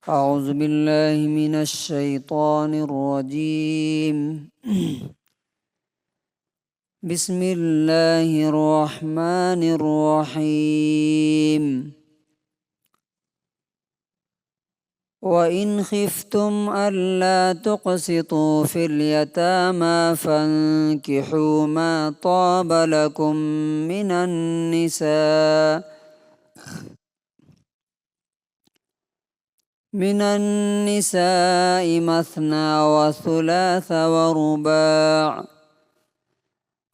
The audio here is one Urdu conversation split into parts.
أعوذ بالله من الشيطان الرجيم بسم الله الرحمن الرحيم وإن خفتم ألا تقسطوا في اليتامى فانكحوا ما طاب لكم من النساء مثنى وثلاث ورباع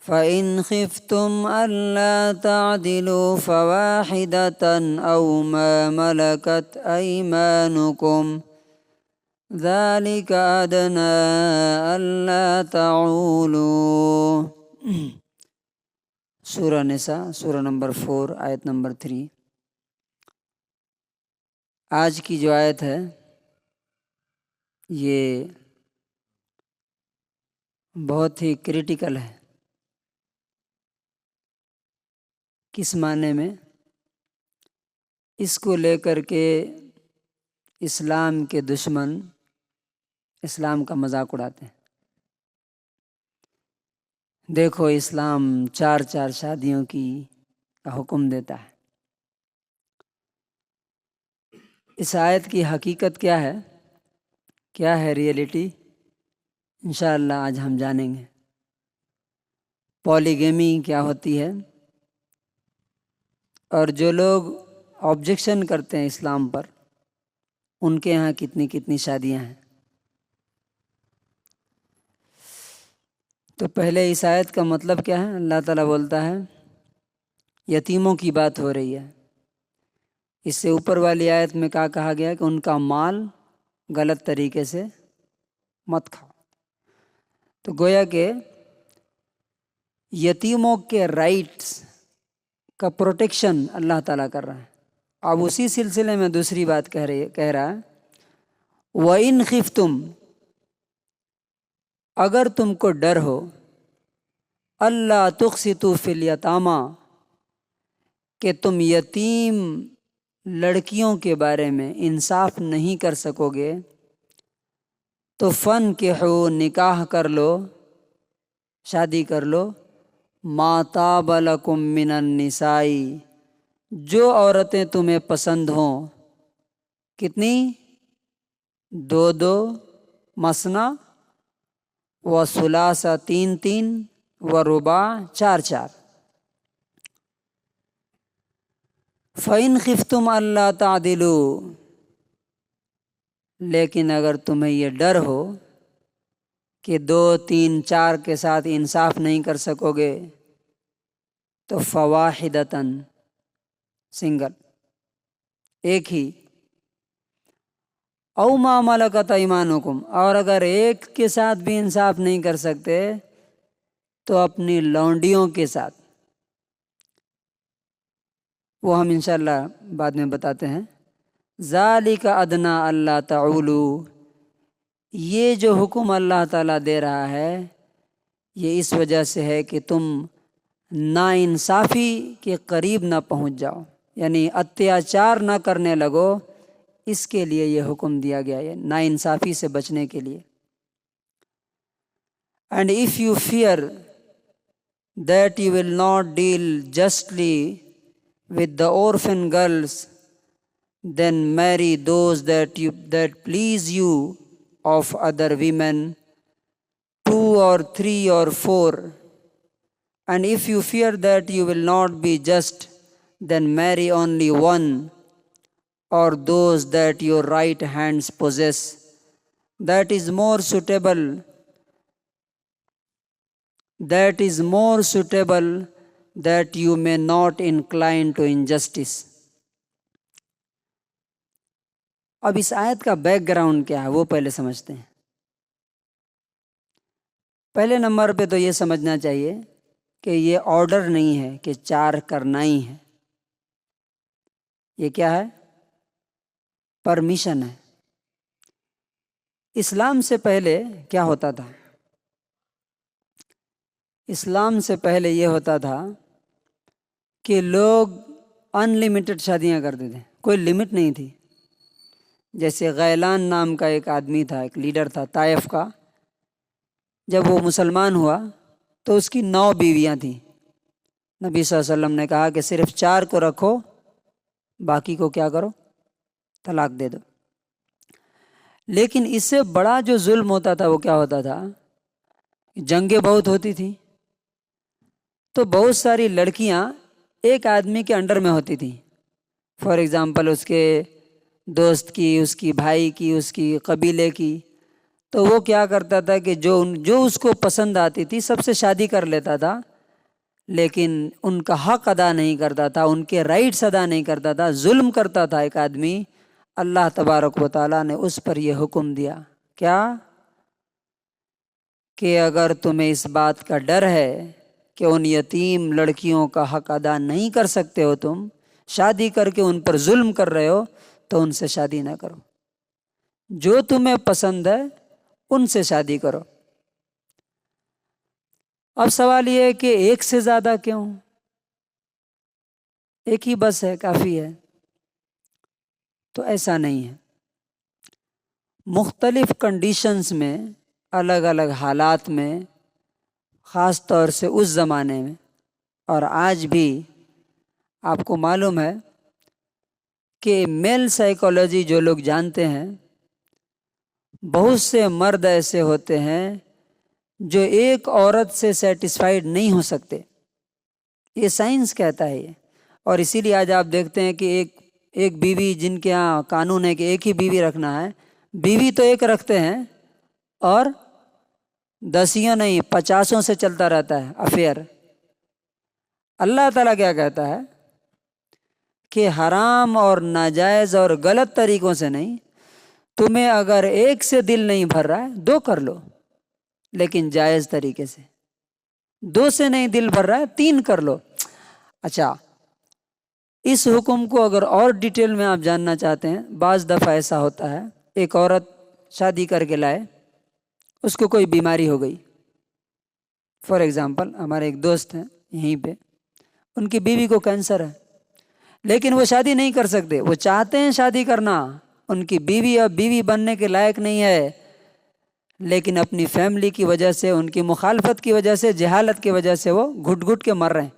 فإن خفتم ألا تعدلوا فواحدة أو ما ملكت أيمانكم ذلك أدنى ألا تعولوا۔ سورہ نساء سورہ نمبر 4 آیت نمبر 3۔ آج کی جو آیت ہے یہ بہت ہی کریٹیکل ہے۔ کس معنی میں؟ اس کو لے کر کے اسلام کے دشمن اسلام کا مذاق اڑاتے ہیں۔ دیکھو اسلام 4 شادیوں کی حکم دیتا ہے۔ اس آیت کی حقیقت کیا ہے؟ کیا ہے ریئلٹی؟ انشاءاللہ آج ہم جانیں گے۔ پولیگیمی کیا ہوتی ہے، اور جو لوگ آبجیکشن کرتے ہیں اسلام پر، ان کے ہاں کتنی شادیاں ہیں۔ تو پہلے اس آیت کا مطلب کیا ہے؟ اللہ تعالیٰ بولتا ہے یتیموں کی بات ہو رہی ہے۔ اس سے اوپر والی آیت میں کیا کہا گیا کہ ان کا مال غلط طریقے سے مت کھاؤ۔ تو گویا کہ یتیموں کے رائٹس کا پروٹیکشن اللہ تعالیٰ کر رہا ہے۔ اب اسی سلسلے میں دوسری بات کہہ رہا ہے وَإِنْ خِفْتُمْ، اگر تم کو ڈر ہو، اللہ تقسطوا فی الیتامیٰ، کہ تم یتیم لڑکیوں کے بارے میں انصاف نہیں کر سکو گے، تو فانکحوا، نکاح کر لو، شادی کر لو، ما طاب لکم من النساء، جو عورتیں تمہیں پسند ہوں۔ کتنی؟ 2 مثنی و ثلاث 3 و رباع 4۔ فَإِنْ خِفْتُمْ أَلَّا تَعْدِلُوا، لیکن اگر تمہیں یہ ڈر ہو کہ 2 3 4 کے ساتھ انصاف نہیں کر سکو گے، تو فواحدتاً، سنگل، ایک ہی، او ما ملکت ایمانکم، اور اگر ایک کے ساتھ بھی انصاف نہیں کر سکتے تو اپنی لونڈیوں کے ساتھ، وہ ہم انشاءاللہ بعد میں بتاتے ہیں۔ ذالک ادنی اللہ تعولو، یہ جو حکم اللہ تعالیٰ دے رہا ہے یہ اس وجہ سے ہے کہ تم ناانصافی کے قریب نہ پہنچ جاؤ، یعنی اتیاچار نہ کرنے لگو، اس کے لیے یہ حکم دیا گیا ہے، ناانصافی سے بچنے کے لیے۔ And if you fear that you will not deal justly with the orphan girls, then marry those that please you of other women, 2 or 3 or 4. And if you fear that you will not be just, then marry only one, or those that your right hands possess. That is more suitable that you may not incline to injustice. اب اس آیت کا بیک گراؤنڈ کیا ہے وہ پہلے سمجھتے ہیں۔ پہلے نمبر پہ تو یہ سمجھنا چاہیے کہ یہ آرڈر نہیں ہے کہ 4 کرنا ہی ہے، یہ کیا ہے؟ پرمیشن ہے۔ اسلام سے پہلے کیا ہوتا تھا؟ اسلام سے پہلے یہ ہوتا تھا کہ لوگ ان لمیٹڈ شادیاں کرتے تھے، کوئی لمٹ نہیں تھی۔ جیسے غیلان نام کا ایک آدمی تھا، ایک لیڈر تھا طائف کا، جب وہ مسلمان ہوا تو اس کی 9 بیویاں تھیں۔ نبی صلی اللہ علیہ وسلم نے کہا کہ صرف 4 کو رکھو، باقی کو کیا کرو، طلاق دے دو۔ لیکن اس سے بڑا جو ظلم ہوتا تھا وہ کیا ہوتا تھا، جنگیں بہت ہوتی تھیں، تو بہت ساری لڑکیاں ایک آدمی کے انڈر میں ہوتی تھیں۔ فار ایگزامپل اس کے دوست کی، اس کی بھائی کی، اس کی قبیلے کی، تو وہ کیا کرتا تھا کہ جو اس کو پسند آتی تھی سب سے شادی کر لیتا تھا، لیکن ان کا حق ادا نہیں کرتا تھا، ان کے رائٹس ادا نہیں کرتا تھا، ظلم کرتا تھا ایک آدمی۔ اللہ تبارک و تعالیٰ نے اس پر یہ حکم دیا، کیا کہ اگر تمہیں اس بات کا ڈر ہے کہ ان یتیم لڑکیوں کا حق ادا نہیں کر سکتے ہو، تم شادی کر کے ان پر ظلم کر رہے ہو، تو ان سے شادی نہ کرو، جو تمہیں پسند ہے ان سے شادی کرو۔ اب سوال یہ ہے کہ ایک سے زیادہ کیوں؟ ایک ہی بس ہے، کافی ہے؟ تو ایسا نہیں ہے۔ مختلف کنڈیشنز میں، الگ الگ حالات میں، خاص طور سے اس زمانے میں اور آج بھی آپ کو معلوم ہے کہ میل سائیکالوجی جو لوگ جانتے ہیں، بہت سے مرد ایسے ہوتے ہیں جو ایک عورت سے سیٹسفائیڈ نہیں ہو سکتے، یہ سائنس کہتا ہے یہ۔ اور اسی لیے آج آپ دیکھتے ہیں کہ ایک بیوی، جن کے ہاں قانون ہے کہ ایک ہی بیوی رکھنا ہے، بیوی تو ایک رکھتے ہیں اور 10 نہیں 50 سے چلتا رہتا ہے افیئر۔ اللہ تعالیٰ کیا کہتا ہے کہ حرام اور ناجائز اور غلط طریقوں سے نہیں، تمہیں اگر ایک سے دل نہیں بھر رہا ہے 2 کر لو، لیکن جائز طریقے سے۔ 2 سے نہیں دل بھر رہا ہے 3 کر لو۔ اچھا، اس حکم کو اگر اور ڈیٹیل میں آپ جاننا چاہتے ہیں، بعض دفعہ ایسا ہوتا ہے ایک عورت شادی کر کے لائے، اس کو کوئی بیماری ہو گئی۔ فار ایگزامپل ہمارے ایک دوست ہیں یہیں پہ، ان کی بیوی کو کینسر ہے، لیکن وہ شادی نہیں کر سکتے، وہ چاہتے ہیں شادی کرنا، ان کی بیوی اب بیوی بننے کے لائق نہیں ہے، لیکن اپنی فیملی کی وجہ سے، ان کی مخالفت کی وجہ سے، جہالت کی وجہ سے وہ گھٹ گھٹ کے مر رہے ہیں۔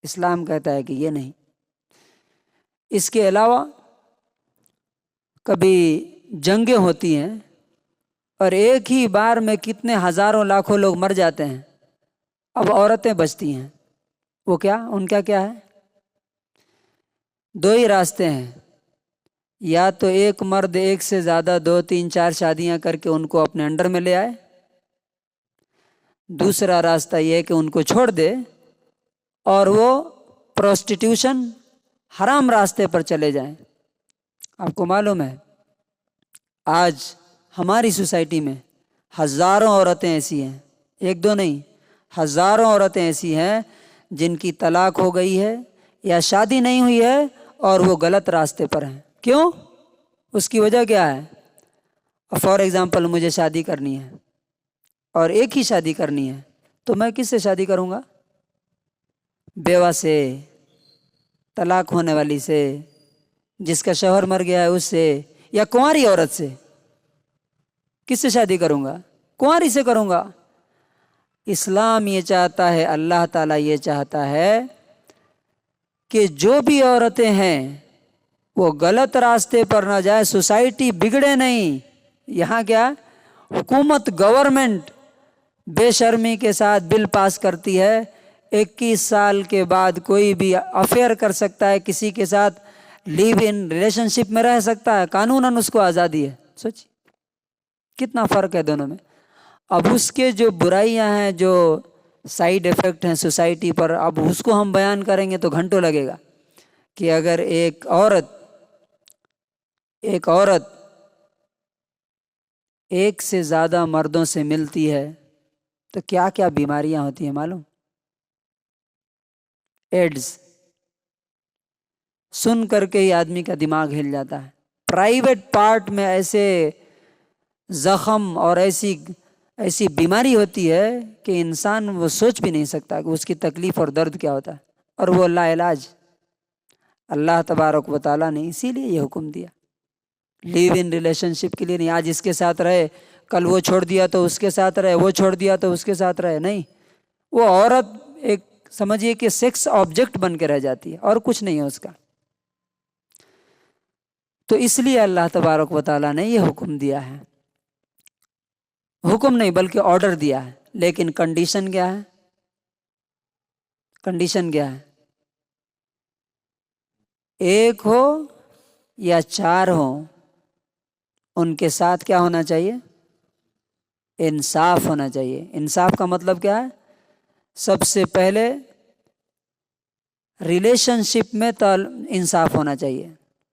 اسلام کہتا ہے کہ یہ نہیں۔ اس کے علاوہ کبھی جنگیں ہوتی ہیں اور ایک ہی بار میں کتنے ہزاروں لاکھوں لوگ مر جاتے ہیں، اب عورتیں بچتی ہیں، وہ کیا، ان کا کیا ہے؟ 2 ہی راستے ہیں، یا تو ایک مرد ایک سے زیادہ 2 3 4 شادیاں کر کے ان کو اپنے انڈر میں لے آئے، دوسرا راستہ یہ ہے کہ ان کو چھوڑ دے اور وہ پروسٹیٹیوشن، حرام راستے پر چلے جائیں۔ آپ کو معلوم ہے آج ہماری سوسائٹی میں ہزاروں عورتیں ایسی ہیں، 1 2 نہیں، ہزاروں عورتیں ایسی ہیں جن کی طلاق ہو گئی ہے یا شادی نہیں ہوئی ہے اور وہ غلط راستے پر ہیں۔ کیوں؟ اس کی وجہ کیا ہے؟ فار ایگزامپل مجھے شادی کرنی ہے اور ایک ہی شادی کرنی ہے، تو میں کس سے شادی کروں گا؟ بیوہ سے، طلاق ہونے والی سے، جس کا شوہر مر گیا ہے اس سے، یا کنواری عورت سے؟ کس سے شادی کروں گا؟ کنواری سے کروں گا۔ اسلام یہ چاہتا ہے، اللہ تعالیٰ یہ چاہتا ہے کہ جو بھی عورتیں ہیں وہ غلط راستے پر نہ جائے، سوسائٹی بگڑے نہیں۔ یہاں کیا حکومت، گورنمنٹ بے شرمی کے ساتھ بل پاس کرتی ہے، 21 سال کے بعد کوئی بھی افیئر کر سکتا ہے، کسی کے ساتھ لیو ان ریلیشن شپ میں رہ سکتا ہے، قانوناً اس کو آزادی ہے۔ سوچ کتنا فرق ہے دونوں میں۔ اب اس کے جو برائیاں ہیں، جو سائیڈ ایفیکٹ ہیں سوسائٹی پر، اب اس کو ہم بیان کریں گے تو گھنٹوں لگے گا کہ اگر ایک عورت ایک سے زیادہ مردوں سے ملتی ہے تو کیا کیا بیماریاں ہوتی ہیں معلوم؟ ایڈز سن کر کے ہی آدمی کا دماغ ہل جاتا ہے۔ پرائیویٹ پارٹ میں ایسے زخم اور ایسی بیماری ہوتی ہے کہ انسان وہ سوچ بھی نہیں سکتا کہ اس کی تکلیف اور درد کیا ہوتا ہے، اور وہ لا علاج۔ اللہ تبارک و تعالیٰ نے اسی لیے یہ حکم دیا۔ لیو ان ریلیشن شپ کے لیے نہیں، آج اس کے ساتھ رہے، کل وہ چھوڑ دیا تو اس کے ساتھ رہے، وہ چھوڑ دیا تو اس کے ساتھ رہے، نہیں، وہ عورت ایک سمجھیے کہ سیکس آبجیکٹ بن کے رہ جاتی ہے اور کچھ نہیں ہے اس کا۔ تو اس لیے اللہ تبارک و تعالیٰ نے یہ حکم دیا ہے، حکم نہیں بلکہ آرڈر دیا ہے، لیکن کنڈیشن کیا ہے؟ کنڈیشن کیا ہے؟ ایک ہو یا چار ہو، ان کے ساتھ کیا ہونا چاہیے؟ انصاف ہونا چاہیے۔ انصاف کا مطلب کیا ہے؟ سب سے پہلے ریلیشن شپ میں انصاف ہونا چاہیے،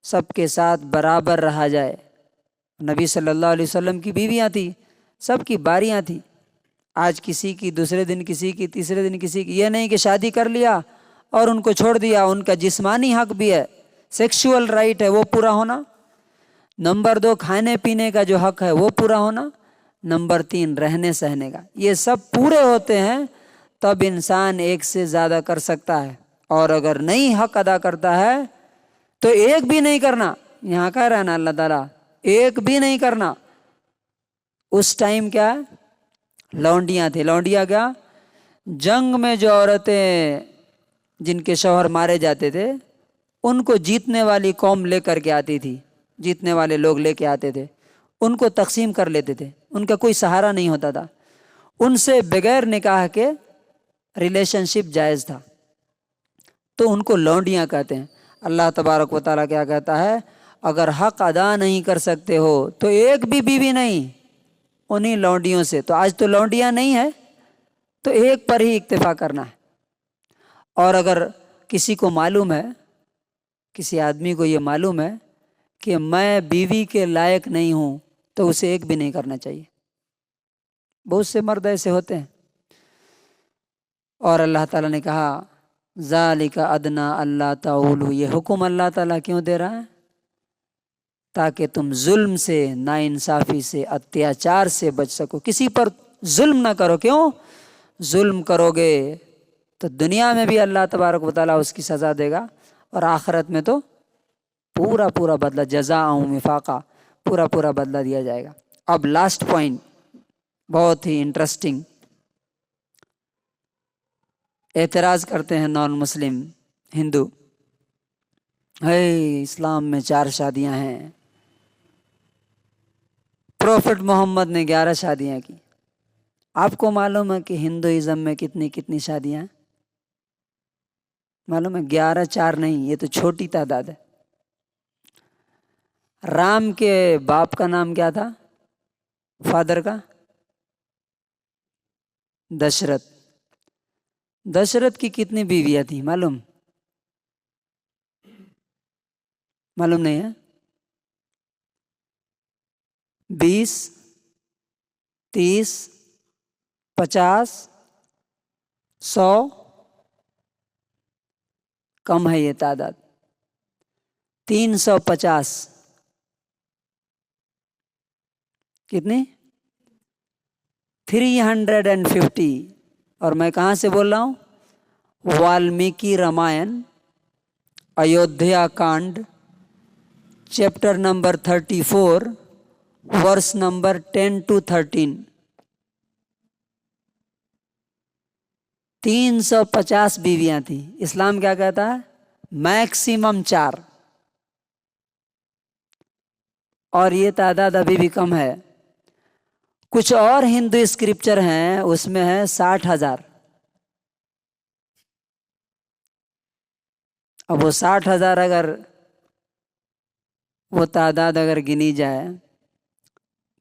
سب کے ساتھ برابر رہا جائے۔ نبی صلی اللہ علیہ وسلم کی بیویاں تھیں، سب کی باریاں تھیں، آج کسی کی، دوسرے دن کسی کی، تیسرے دن کسی کی، یہ نہیں کہ شادی کر لیا اور ان کو چھوڑ دیا۔ ان کا جسمانی حق بھی ہے، سیکشول رائٹ ہے، وہ پورا ہونا۔ نمبر 2 کھانے پینے کا جو حق ہے وہ پورا ہونا۔ نمبر 3 رہنے سہنے کا۔ یہ سب پورے ہوتے ہیں تب انسان ایک سے زیادہ کر سکتا ہے، اور اگر نہیں حق ادا کرتا ہے تو ایک بھی نہیں کرنا۔ یہاں کہہ رہا ہے نا اللہ تعالیٰ، ایک بھی نہیں کرنا۔ اس ٹائم کیا لونڈیاں تھیں۔ لونڈیاں کیا؟ جنگ میں جو عورتیں جن کے شوہر مارے جاتے تھے ان کو جیتنے والی قوم لے کر کے آتی تھی، جیتنے والے لوگ لے کے آتے تھے، ان کو تقسیم کر لیتے تھے، ان کا کوئی سہارا نہیں ہوتا تھا، ان سے بغیر نکاح کے ریلیشن شپ جائز تھا، تو ان کو لونڈیاں کہتے ہیں۔ اللہ تبارک و تعالیٰ کیا کہتا ہے؟ اگر حق ادا نہیں کر سکتے ہو تو ایک بھی بیوی نہیں انہی لونڈیوں سے۔ تو آج تو لونڈیاں نہیں ہے تو ایک پر ہی اکتفا کرنا ہے۔ اور اگر کسی کو معلوم ہے، کسی آدمی کو یہ معلوم ہے کہ میں بیوی کے لائق نہیں ہوں تو اسے ایک بھی نہیں کرنا چاہیے۔ بہت سے مرد ایسے ہوتے ہیں۔ اور اللہ تعالیٰ نے کہا ذالک ادنیٰ اللہ تعولوا، یہ حکم اللہ تعالیٰ کیوں دے رہا ہے؟ تاکہ تم ظلم سے، ناانصافی سے، اتیاچار سے بچ سکو، کسی پر ظلم نہ کرو۔ کیوں؟ ظلم کرو گے تو دنیا میں بھی اللہ تبارک و تعالیٰ اس کی سزا دے گا، اور آخرت میں تو پورا پورا بدلہ، جزاء وفاقا، پورا پورا بدلہ دیا جائے گا۔ اب لاسٹ پوائنٹ بہت ہی انٹرسٹنگ۔ اعتراض کرتے ہیں نان مسلم ہندو، ہے اسلام میں 4 شادیاں ہیں، پروفٹ محمد نے 11 شادیاں کی۔ آپ کو معلوم ہے کہ ہندوازم میں کتنی شادیاں ہیں؟ معلوم ہے؟ 11، 4 نہیں، یہ تو چھوٹی تعداد ہے۔ رام کے باپ کا نام کیا تھا؟ فادر کا؟ دشرتھ۔ دشرتھ کی کتنی بیویاں تھیں معلوم نہیں ہے؟ 20، 30، 50، 100؟ کم ہے یہ تعداد، 350۔ کتنی؟ 350۔ اور میں کہاں سے بول رہا ہوں؟ Valmiki Ramayan, Ayodhya Kand, chapter number 34، verse number 10 to 13۔ 350 بیویاں تھیں۔ اسلام کیا کہتا ہے؟ میکسیمم 4، اور یہ تعداد ابھی بھی کم ہے۔ کچھ اور ہندو اسکرپچر ہیں، اس میں ہے 60,000۔ اب وہ 60,000 اگر وہ تعداد اگر گنی جائے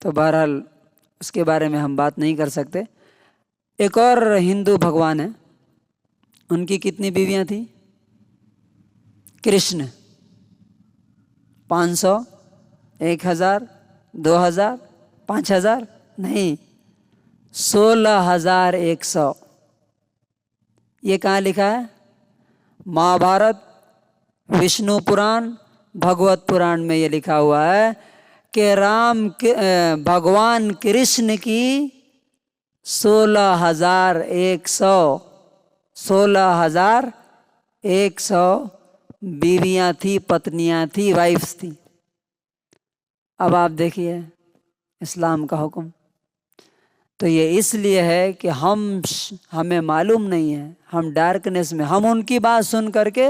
تو بہرحال اس کے بارے میں ہم بات نہیں کر سکتے۔ ایک اور ہندو بھگوان ہے، ان کی کتنی بیویاں تھیں؟ کرشن، 500، 1000، 2000، 5000؟ نہیں، 16,100۔ یہ کہاں لکھا ہے؟ مہابھارت، وشنو پران، بھگوت پران میں یہ لکھا ہوا ہے کہ بھگوان کرشن کی 16,100 16,100 بیویاں تھی، پتنیاں تھی، وائفز تھی۔ اب آپ دیکھیے اسلام کا حکم، تو یہ اس لیے ہے کہ ہمیں معلوم نہیں ہے، ہم ڈارکنیس میں، ہم ان کی بات سن کر کے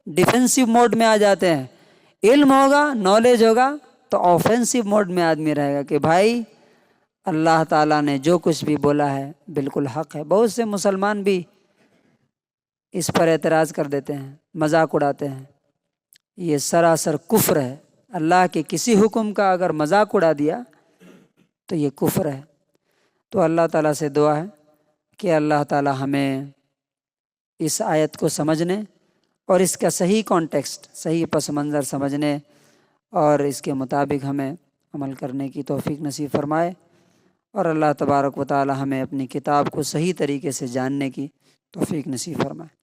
ڈیفینسو موڈ میں آ جاتے ہیں۔ علم ہوگا، نالج ہوگا تو آفینسو موڈ میں آدمی رہے گا کہ بھائی اللہ تعالیٰ نے جو کچھ بھی بولا ہے بالکل حق ہے۔ بہت سے مسلمان بھی اس پر اعتراض کر دیتے ہیں، مذاق اڑاتے ہیں، یہ سراسر کفر ہے۔ اللہ کے کسی حکم کا اگر مذاق اڑا دیا تو یہ کفر ہے۔ تو اللہ تعالیٰ سے دعا ہے کہ اللہ تعالیٰ ہمیں اس آیت کو سمجھنے اور اس کا صحیح کانٹیکسٹ، صحیح پس منظر سمجھنے اور اس کے مطابق ہمیں عمل کرنے کی توفیق نصیب فرمائے، اور اللہ تبارک و تعالیٰ ہمیں اپنی کتاب کو صحیح طریقے سے جاننے کی توفیق نصیب فرمائے۔